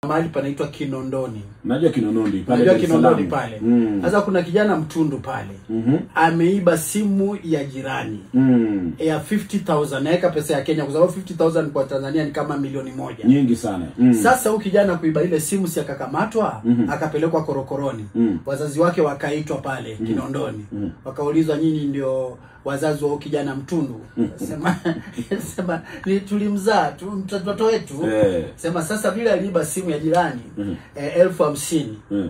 Mahali panaitwa Kinondoni. Najua Kinondoni pale. Najua Kinondoni pale. Sasa kuna kijana mtundu pale. Ameiba simu ya jirani. Ya 50,000 naweka pesa ya Kenya kwa sababu 50,000 kwa Tanzania ni kama milioni 1. Nyingi sana. Sasa huyu kijana kuiba ile simu si akakamatwa, akapelekwa korokoroni. Wazazi wake wakaitwa pale Kinondoni. Wakaulizwa nyinyi ndio wazazi wa kijana mtundu. Sema ni tulimzaa mtoto wetu. Sema sasa vile aliiba simu ya jirani 50,000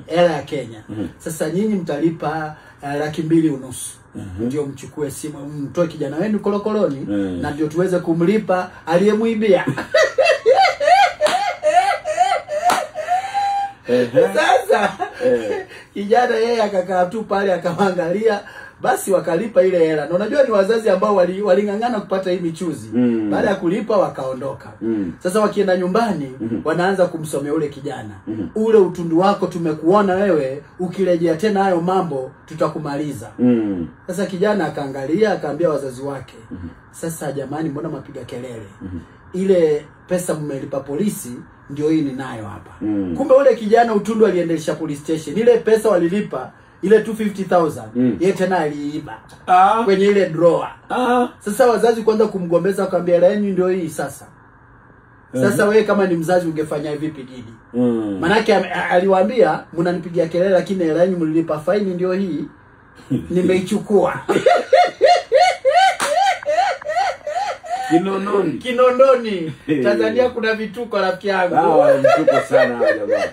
hela ya Kenya. Sasa nyinyi mtalipa 250,000 ndio mchukue simu mtoe kijana wenu korokoroni na ndio tuweze kumlipa aliyemuibia. Sasa kijana yeye akakaa tu pale akamwangalia, basi wakalipa ile hela. Na unajua ni wazazi ambao walingangana kupata hii michuzi. Baada ya kulipa wakaondoka. Sasa wakienda nyumbani wanaanza kumsomea ule kijana. Ule utundu wako tumekuona wewe, ukirejea tena hayo mambo tutakumaliza. Sasa kijana akaangalia akaambia wazazi wake, sasa jamani mbona mapiga kelele? Ile pesa mmelipa polisi ndio hii ninayo hapa. Kumbe ule kijana utundu aliendelea police station. Ile pesa walilipa ile 250,000 yeye tena aliiba kwenye ile drawer. Sasa wazazi kwanza kumgombeza akamwambia hela yenu ndio hii sasa. Sasa wewe kama ni mzazi ungefanya vipi Gidi? Manake aliwaambia mnanipigia kelele lakini hela yenu mlilipa faini ndio hii. Nimeichukua. Kinondoni. Kinondoni. Tanzania kuna vituko rafiki yangu. Vituko sana jamaa.